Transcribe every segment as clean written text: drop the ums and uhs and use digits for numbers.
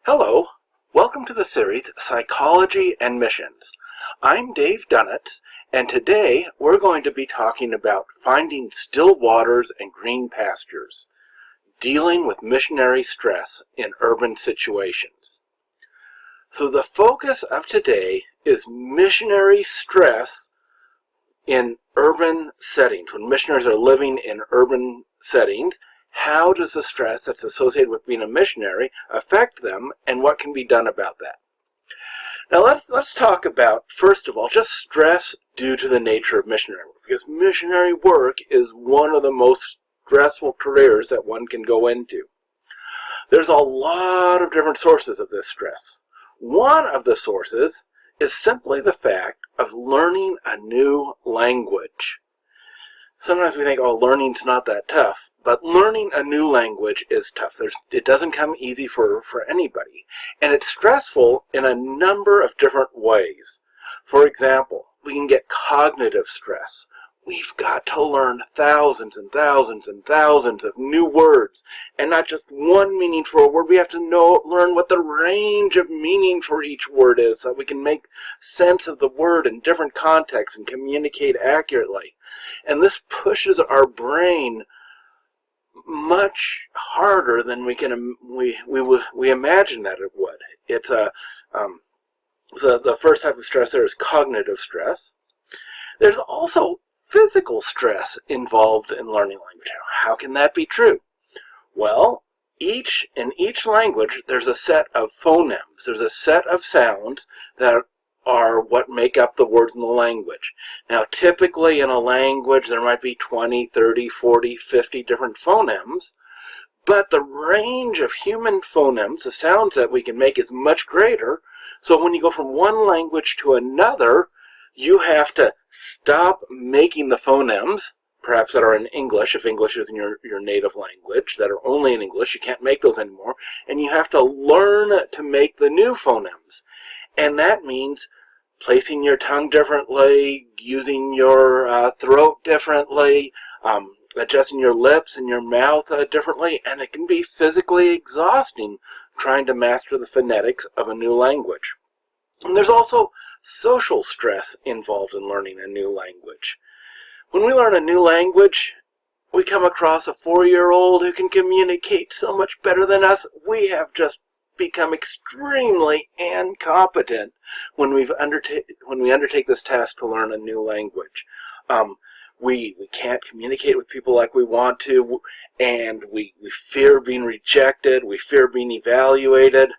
Hello, welcome to the series Psychology and Missions. I'm Dave Dunaetz, and today we're going to be talking about finding still waters and green pastures, dealing with missionary stress in urban situations. So the focus of today is missionary stress in urban settings. When missionaries are living in urban settings, how does the stress that's associated with being a missionary affect them, and what can be done about that? Now let's talk about, first of all, just stress due to the nature of missionary work, because missionary work is one of the most stressful careers that one can go into. There's a lot of different sources of this stress. One of the sources is simply the fact of learning a new language. Sometimes we think, oh, learning's not that tough, but learning a new language is tough. It doesn't come easy for anybody, and it's stressful in a number of different ways. For example, we can get cognitive stress. We've got to learn thousands and thousands and thousands of new words, and not just one meaning for a word. We have to learn what the range of meaning for each word is, so we can make sense of the word in different contexts and communicate accurately. And this pushes our brain much harder than we imagine that it would. It's so the first type of stress there is cognitive stress. There's also physical stress involved in learning language. How can that be true? Well, in each language, there's a set of phonemes. There's a set of sounds that are what make up the words in the language. Now, typically in a language, there might be 20, 30, 40, 50 different phonemes, but the range of human phonemes, the sounds that we can make, is much greater. So when you go from one language to another, you have to stop making the phonemes, perhaps that are in English, if English isn't your native language, that are only in English. You can't make those anymore, and you have to learn to make the new phonemes. And that means placing your tongue differently, using your throat differently, adjusting your lips and your mouth differently, and it can be physically exhausting trying to master the phonetics of a new language. And there's also social stress involved in learning a new language. When we learn a new language, we come across a 4-year-old who can communicate so much better than us. We have just become extremely incompetent when we undertake this task to learn a new language. We can't communicate with people like we want to, and we fear being rejected, we fear being evaluated.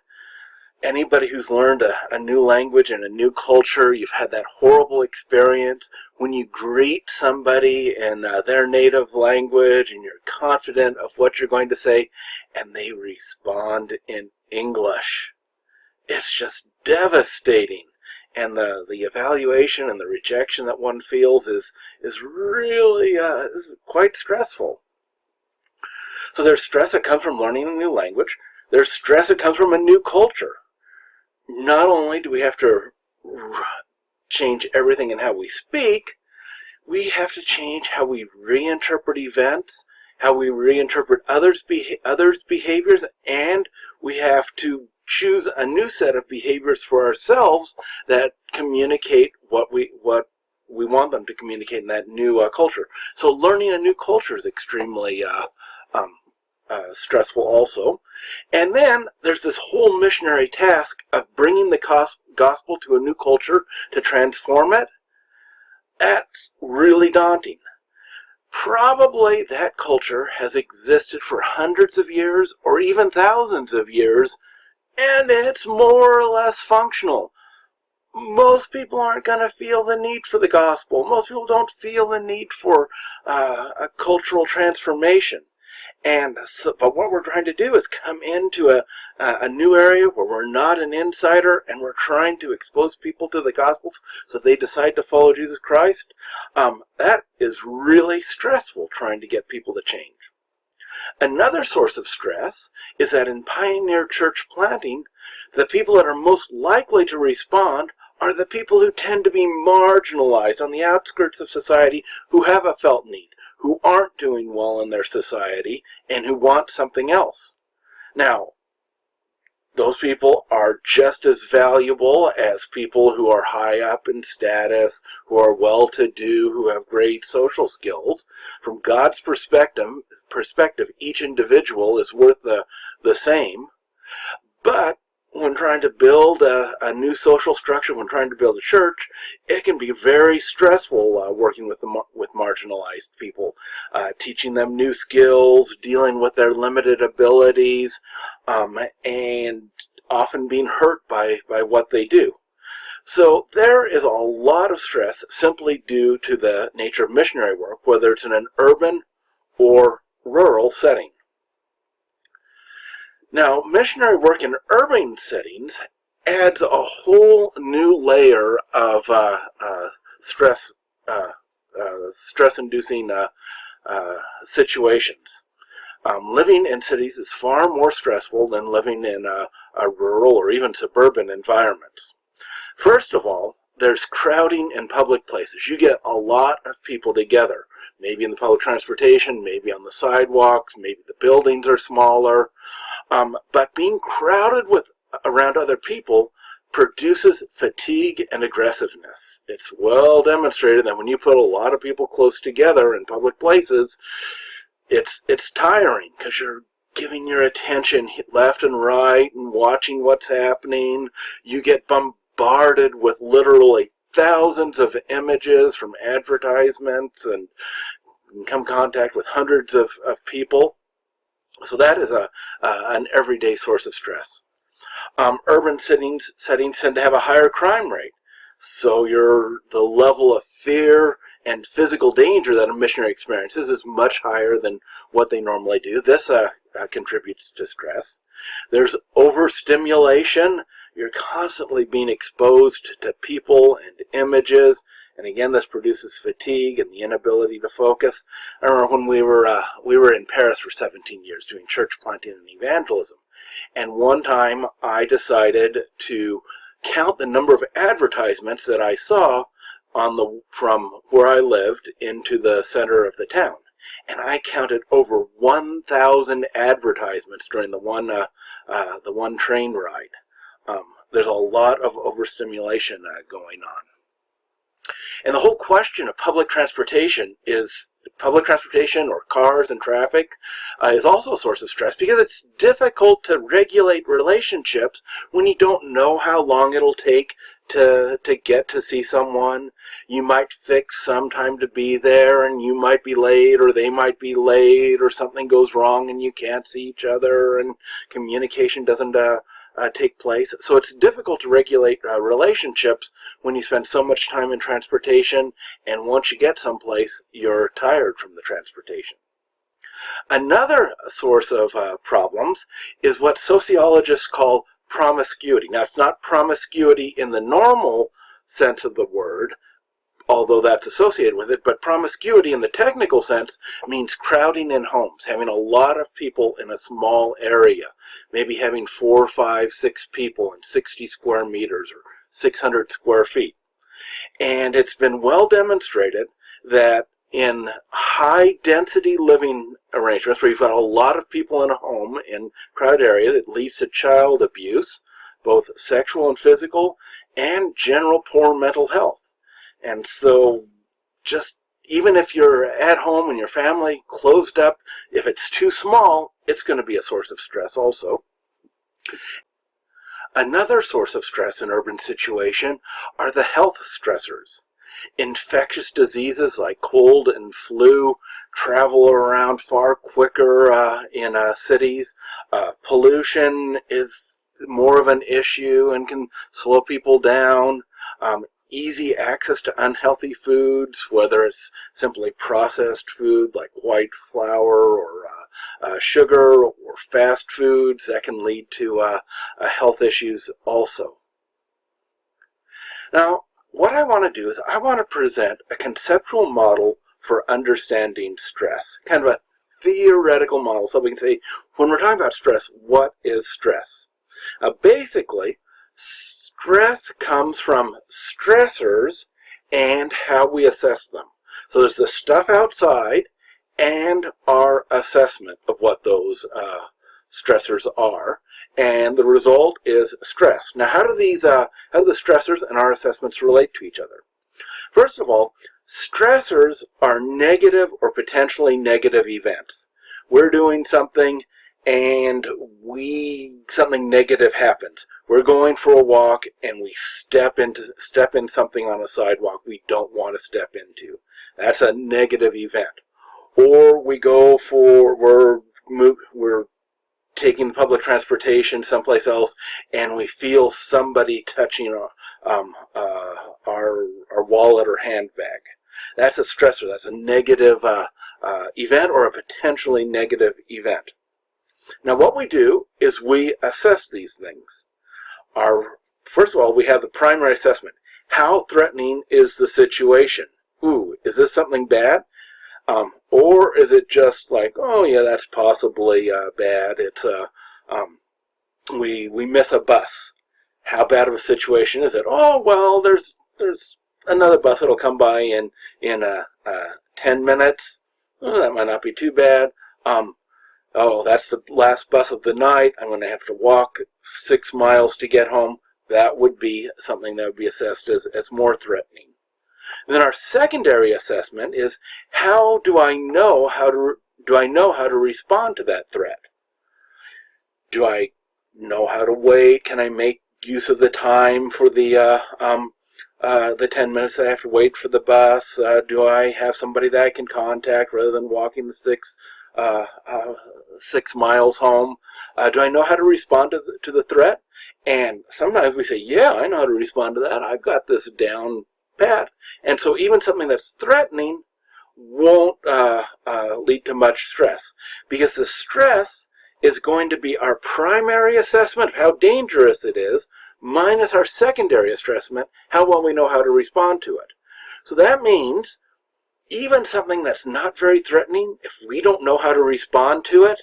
Anybody who's learned a new language and a new culture, you've had that horrible experience when you greet somebody in their native language and you're confident of what you're going to say, and they respond in English. It's just devastating. And the evaluation and the rejection that one feels is really is quite stressful. So there's stress that comes from learning a new language. There's stress that comes from a new culture. Not only do we have to change everything in how we speak, we have to change how we reinterpret events, how we reinterpret others' behaviors, and we have to choose a new set of behaviors for ourselves that communicate what we want them to communicate in that new culture. So learning a new culture is extremely stressful also. And then there's this whole missionary task of bringing the gospel to a new culture to transform it. That's really daunting. Probably that culture has existed for hundreds of years or even thousands of years, and it's more or less functional. Most people aren't going to feel the need for the gospel. Most people don't feel the need for a cultural transformation. But what we're trying to do is come into a new area where we're not an insider, and we're trying to expose people to the Gospels so they decide to follow Jesus Christ. That is really stressful, trying to get people to change. Another source of stress is that in pioneer church planting, the people that are most likely to respond are the people who tend to be marginalized on the outskirts of society, who have a felt need, who aren't doing well in their society, and who want something else. Now, those people are just as valuable as people who are high up in status, who are well-to-do, who have great social skills. From God's perspective, each individual is worth the same. But when trying to build a new social structure, when trying to build a church, it can be very stressful working with marginalized people, teaching them new skills, dealing with their limited abilities, and often being hurt by what they do. So there is a lot of stress simply due to the nature of missionary work, whether it's in an urban or rural setting. Now, missionary work in urban settings adds a whole new layer of stress-inducing situations. Living in cities is far more stressful than living in a rural or even suburban environments. First of all, there's crowding in public places. You get a lot of people together, maybe in the public transportation, maybe on the sidewalks, maybe the buildings are smaller. But being crowded around other people produces fatigue and aggressiveness. It's well demonstrated that when you put a lot of people close together in public places, it's tiring because you're giving your attention left and right and watching what's happening. You get bombarded with literally thousands of images from advertisements and come in contact with hundreds of people. So that is an everyday source of stress. Urban settings tend to have a higher crime rate, so the level of fear and physical danger that a missionary experiences is much higher than what they normally do. This contributes to stress. There's overstimulation. You're constantly being exposed to people and images, and again, this produces fatigue and the inability to focus. I remember when we were in Paris for 17 years doing church planting and evangelism, and one time I decided to count the number of advertisements that I saw from where I lived into the center of the town, and I counted over 1,000 advertisements during the one train ride. There's a lot of overstimulation going on. And the whole question of public transportation or cars and traffic is also a source of stress because it's difficult to regulate relationships when you don't know how long it'll take to get to see someone. You might fix some time to be there and you might be late, or they might be late, or something goes wrong and you can't see each other and communication doesn't take place. So it's difficult to regulate relationships when you spend so much time in transportation, and once you get someplace, you're tired from the transportation. Another source of problems is what sociologists call promiscuity. Now, it's not promiscuity in the normal sense of the word, although that's associated with it, but promiscuity in the technical sense means crowding in homes, having a lot of people in a small area, maybe having 4, 5, 6 people in 60 square meters or 600 square feet. And it's been well demonstrated that in high-density living arrangements where you've got a lot of people in a home in crowded areas, it leads to child abuse, both sexual and physical, and general poor mental health. And so just even if you're at home and your family closed up, if it's too small, it's going to be a source of stress also. Another source of stress in urban situation are the health stressors. Infectious diseases like cold and flu travel around far quicker in cities. Pollution is more of an issue and can slow people down. Easy access to unhealthy foods, whether it's simply processed food like white flour or sugar or fast foods, that can lead to health issues also. Now, what I want to do is I want to present a conceptual model for understanding stress, kind of a theoretical model, so we can say, when we're talking about stress, what is stress? Basically, stress comes from stressors and how we assess them. So there's the stuff outside and our assessment of what those stressors are. and the result is stress. Now, how do the stressors and our assessments relate to each other? First of all, stressors are negative or potentially negative events. We're doing something and something negative happens. We're going for a walk and we step in something on a sidewalk we don't want to step into. That's a negative event. Or we're taking public transportation someplace else and we feel somebody touching our wallet or handbag. That's a stressor. That's a negative event or a potentially negative event. Now what we do is we assess these things. First of all, we have the primary assessment. How threatening is the situation? Ooh, is this something bad? Or is it just like, oh yeah, that's possibly bad. It's we miss a bus. How bad of a situation is it? Oh well, there's another bus that'll come by in 10 minutes. Oh, that might not be too bad. Oh, that's the last bus of the night. I'm going to have to walk 6 miles to get home. That would be something that would be assessed as more threatening. And then our secondary assessment is, how do I know how to respond to that threat? Do I know how to wait? Can I make use of the time for the 10 minutes that I have to wait for the bus? Do I have somebody that I can contact rather than walking the 6 miles home? Do I know how to respond to the threat? And sometimes we say, yeah, I know how to respond to that. I've got this down pat. And so even something that's threatening won't lead to much stress, because the stress is going to be our primary assessment of how dangerous it is, minus our secondary assessment, how well we know how to respond to it. So that means even something that's not very threatening, if we don't know how to respond to it,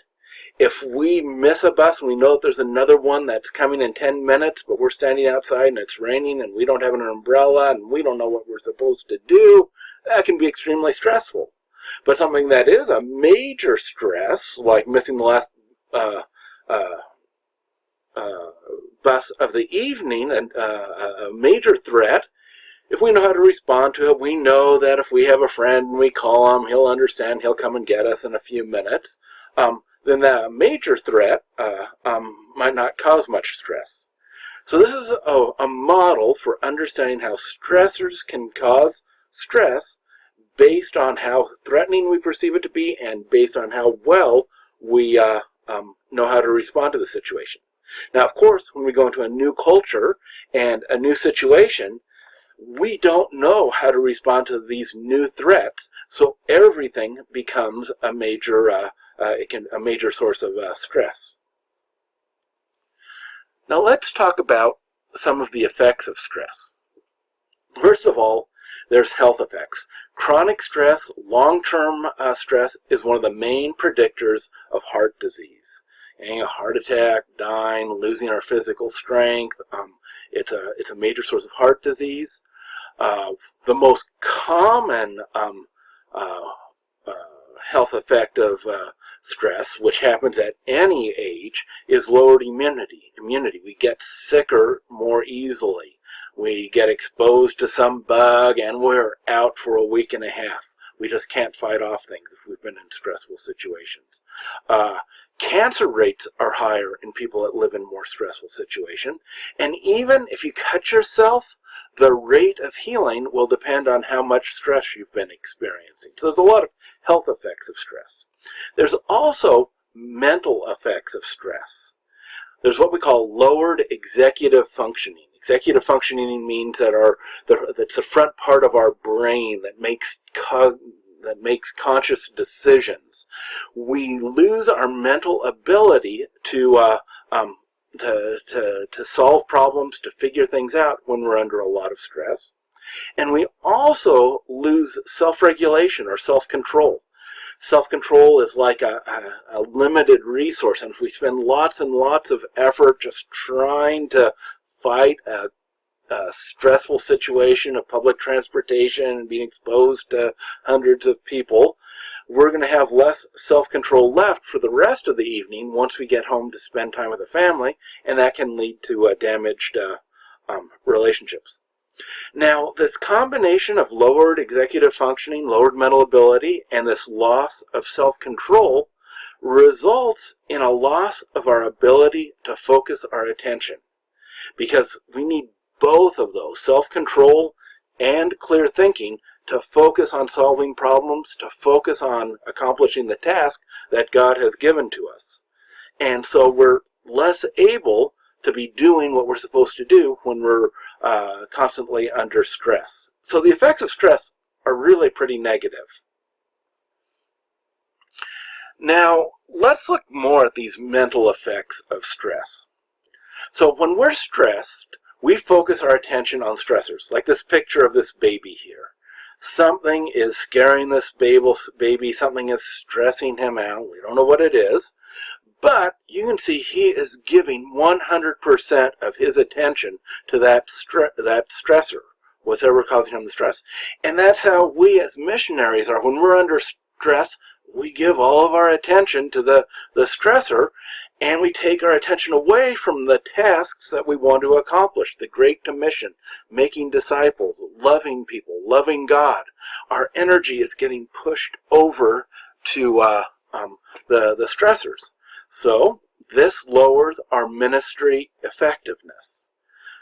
if we miss a bus and we know that there's another one that's coming in 10 minutes, but we're standing outside and it's raining and we don't have an umbrella and we don't know what we're supposed to do, that can be extremely stressful. But something that is a major stress, like missing the last bus of the evening, and a major threat, if we know how to respond to it, we know that if we have a friend and we call him, he'll understand, he'll come and get us in a few minutes. Then that major threat might not cause much stress. So this is a model for understanding how stressors can cause stress based on how threatening we perceive it to be and based on how well we know how to respond to the situation. Now, of course, when we go into a new culture and a new situation, we don't know how to respond to these new threats, so everything becomes a major a major source of stress. Now let's talk about some of the effects of stress. First of all, there's health effects. Chronic stress, long-term stress, is one of the main predictors of heart disease. Getting a heart attack, dying, losing our physical strength, it's a major source of heart disease. The most common health effect of stress, which happens at any age, is lowered immunity. We get sicker more easily. We get exposed to some bug and we're out for a week and a half. We just can't fight off things if we've been in stressful situations. Cancer rates are higher in people that live in more stressful situations. And even if you cut yourself, the rate of healing will depend on how much stress you've been experiencing. So there's a lot of health effects of stress. There's also mental effects of stress. There's what we call lowered executive functioning. Executive functioning means that's the front part of our brain that makes conscious decisions. We lose our mental ability to solve problems, to figure things out when we're under a lot of stress. And we also lose self-regulation or self-control. Self-control is like a limited resource, and if we spend lots and lots of effort just trying to fight a stressful situation of public transportation and being exposed to hundreds of people, we're going to have less self-control left for the rest of the evening once we get home to spend time with the family, and that can lead to damaged relationships. Now, this combination of lowered executive functioning, lowered mental ability, and this loss of self-control results in a loss of our ability to focus our attention, because we need both of those, self-control and clear thinking, to focus on solving problems, to focus on accomplishing the task that God has given to us. And so we're less able to be doing what we're supposed to do when we're constantly under stress. So the effects of stress are really pretty negative. Now, let's look more at these mental effects of stress. So when we're stressed, we focus our attention on stressors, like this picture of this baby here. Something is scaring this baby, something is stressing him out. We don't know what it is, but you can see he is giving 100% of his attention to that stressor, whatever causing him the stress. And that's how we as missionaries are. When we're under stress, we give all of our attention to the stressor, and we take our attention away from the tasks that we want to accomplish, the Great Commission, making disciples, loving people, loving God. Our energy is getting pushed over to the stressors. So this lowers our ministry effectiveness.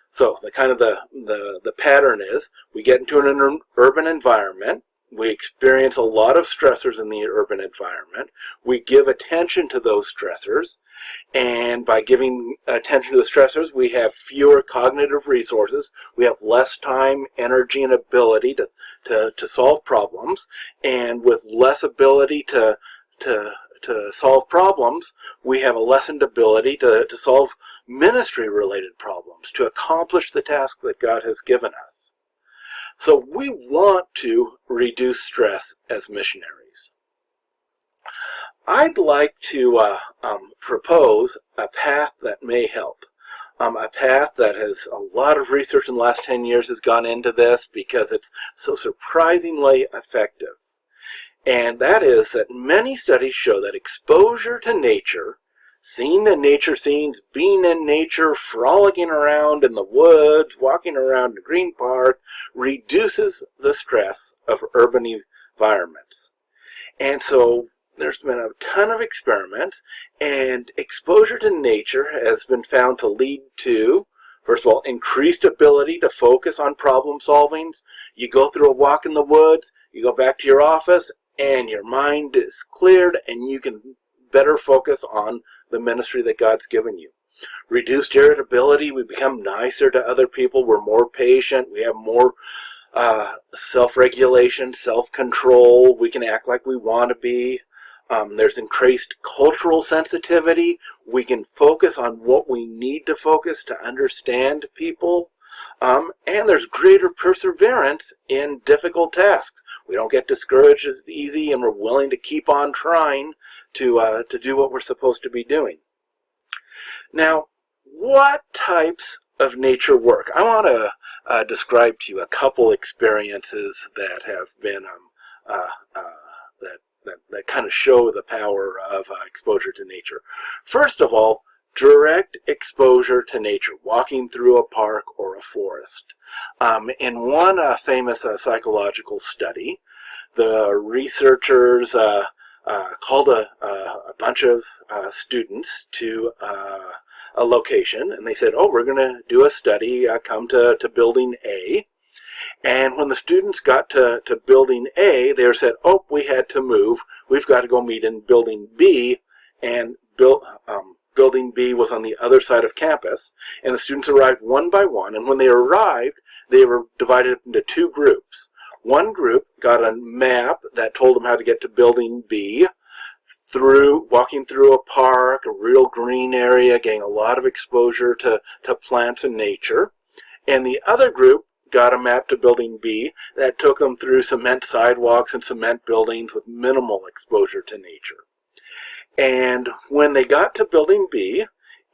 So the pattern is we get into an urban environment. We experience a lot of stressors in the urban environment. We give attention to those stressors, and by giving attention to the stressors, we have fewer cognitive resources. We have less time, energy, and ability to solve problems, and with less ability to solve problems, we have a lessened ability to solve ministry-related problems, to accomplish the task that God has given us. So we want to reduce stress as missionaries. I'd like to propose a path that may help. A path that has a lot of research in the last 10 years has gone into this because it's so surprisingly effective. And that is that many studies show that exposure to nature, seeing the nature scenes, being in nature, frolicking around in the woods, walking around the green park, reduces the stress of urban environments. And so there's been a ton of experiments, and exposure to nature has been found to lead to, first of all, increased ability to focus on problem solving. You go through a walk in the woods, you go back to your office, and your mind is cleared, and you can better focus on the ministry that God's given you. Reduced irritability, we become nicer to other people, we're more patient, we have more self-regulation, self-control, we can act like we want to be. There's increased cultural sensitivity, we can focus on what we need to focus to understand people. And there's greater perseverance in difficult tasks. We don't get discouraged as easy, and we're willing to keep on trying to do what we're supposed to be doing. Now, what types of nature work? I want to describe to you a couple experiences that have been that kind of show the power of exposure to nature. First of all, direct exposure to nature, walking through a park or a forest. In one famous psychological study, the researchers called a bunch of students to a location, and they said, oh, we're going to do a study, come to building A. And when the students got to building A, they said, oh, we had to move. We've got to go meet in building B, and building B was on the other side of campus, and the students arrived one by one, and when they arrived, they were divided into two groups. One group got a map that told them how to get to building B, walking through a park, a real green area, getting a lot of exposure to plants and nature. And the other group got a map to building B that took them through cement sidewalks and cement buildings with minimal exposure to nature. And when they got to building B,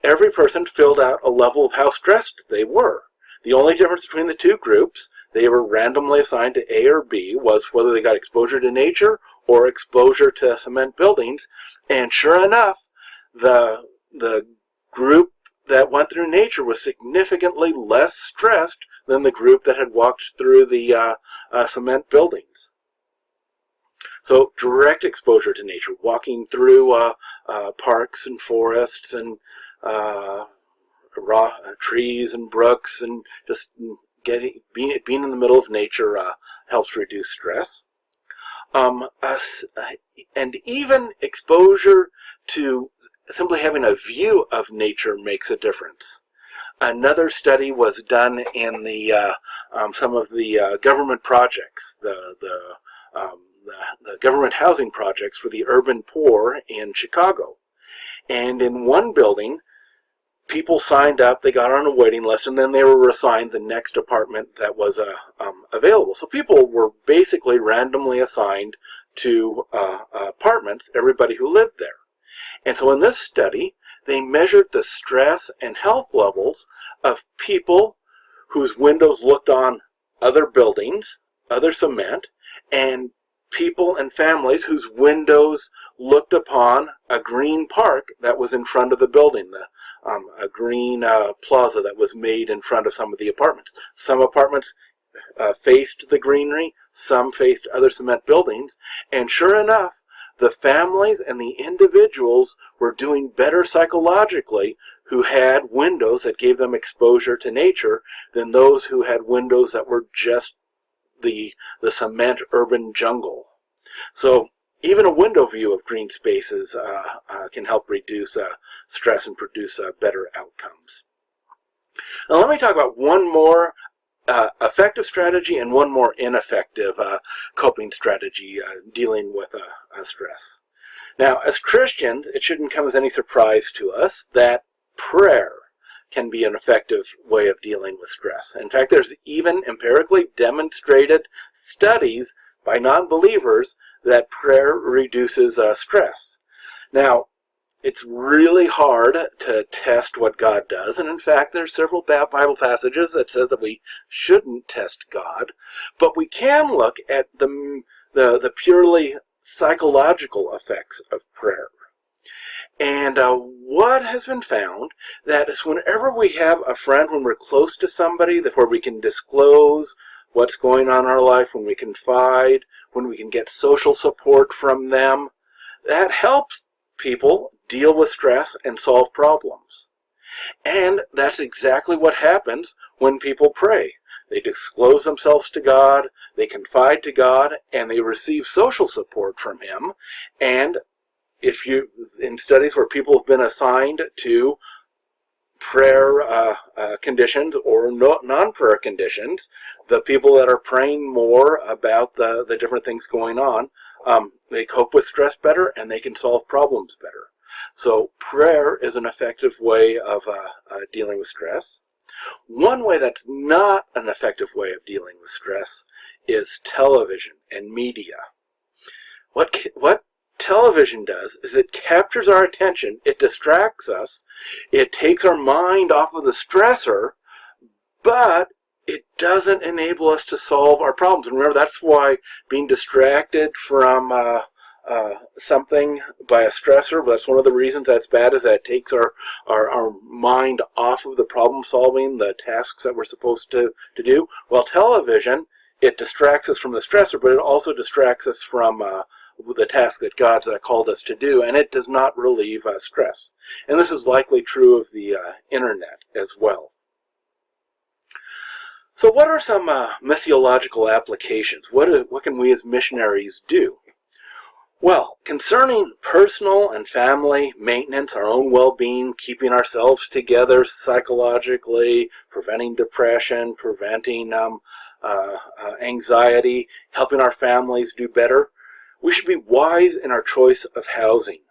every person filled out a level of how stressed they were. The only difference between the two groups, they were randomly assigned to A or B, was whether they got exposure to nature or exposure to cement buildings. And sure enough, the group that went through nature was significantly less stressed than the group that had walked through the cement buildings. So direct exposure to nature, walking through parks and forests and trees and brooks, and just being in the middle of nature helps reduce stress. And even exposure to simply having a view of nature makes a difference. Another study was done in the some of the government projects, the government housing projects for the urban poor in Chicago. And in one building, people signed up, they got on a waiting list, and then they were assigned the next apartment that was available. So people were basically randomly assigned to apartments, everybody who lived there. And so in this study, they measured the stress and health levels of people whose windows looked on other buildings, other cement, and people and families whose windows looked upon a green park that was in front of the building, a green plaza that was made in front of some of the apartments. Some apartments faced the greenery, some faced other cement buildings, and sure enough, the families and the individuals were doing better psychologically who had windows that gave them exposure to nature than those who had windows that were just the cement urban jungle. So even a window view of green spaces can help reduce stress and produce better outcomes. Now let me talk about one more effective strategy and one more ineffective coping strategy dealing with stress. Now, as Christians, it shouldn't come as any surprise to us that prayer can be an effective way of dealing with stress. In fact, there's even empirically demonstrated studies by non-believers that prayer reduces stress. Now, it's really hard to test what God does, and in fact, there's several Bible passages that says that we shouldn't test God, but we can look at the purely psychological effects of prayer. And what has been found that is whenever we have a friend, when we're close to somebody, where we can disclose what's going on in our life, when we confide, when we can get social support from them, that helps people deal with stress and solve problems. And that's exactly what happens when people pray. They disclose themselves to God, they confide to God, and they receive social support from Him. And if you, in studies where people have been assigned to prayer conditions or non-prayer conditions, the people that are praying more about the different things going on, they cope with stress better and they can solve problems better. So prayer is an effective way of dealing with stress. One way that's not an effective way of dealing with stress is television and media. What television does is it captures our attention, it distracts us, it takes our mind off of the stressor, but it doesn't enable us to solve our problems. And remember, that's why being distracted from something by a stressor, that's one of the reasons that's bad, is that it takes our mind off of the problem solving, the tasks that we're supposed to do. Well, television, it distracts us from the stressor, but it also distracts us from the task that God's called us to do, and it does not relieve stress. And this is likely true of the internet as well. So what are some missiological applications? What can we as missionaries do? Well, concerning personal and family maintenance, our own well-being, keeping ourselves together psychologically, preventing depression, preventing anxiety, helping our families do better, we should be wise in our choice of housing.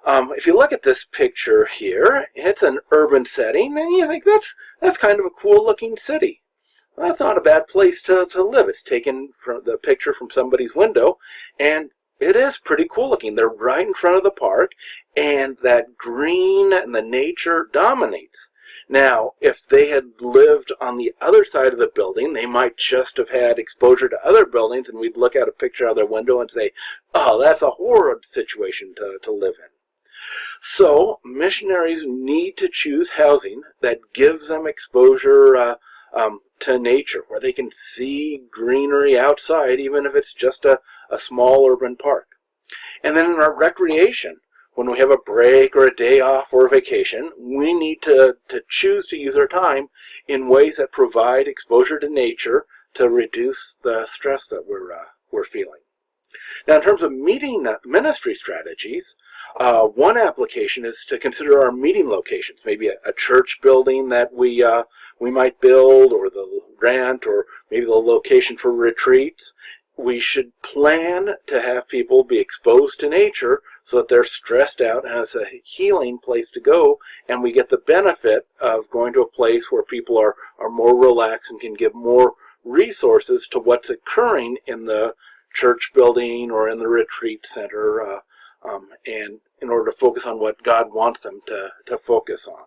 If you look at this picture here, it's an urban setting, and you think that's kind of a cool-looking city. Well, that's not a bad place to live. It's taken from the picture from somebody's window, and it is pretty cool looking. They're right in front of the park, and that green and the nature dominates. Now, if they had lived on the other side of the building, they might just have had exposure to other buildings, and we'd look at a picture out their window and say, oh, that's a horrid situation to live in. So missionaries need to choose housing that gives them exposure to nature, where they can see greenery outside, even if it's just a small urban park. And then in our recreation, when we have a break or a day off or a vacation, we need to choose to use our time in ways that provide exposure to nature to reduce the stress that we're feeling. Now, in terms of meeting ministry strategies, one application is to consider our meeting locations, maybe a church building that we might build, or the rent, or maybe the location for retreats. We should plan to have people be exposed to nature so that they're stressed out and it's a healing place to go, and we get the benefit of going to a place where people are more relaxed and can give more resources to what's occurring in the church building or in the retreat center, and in order to focus on what God wants them to focus on.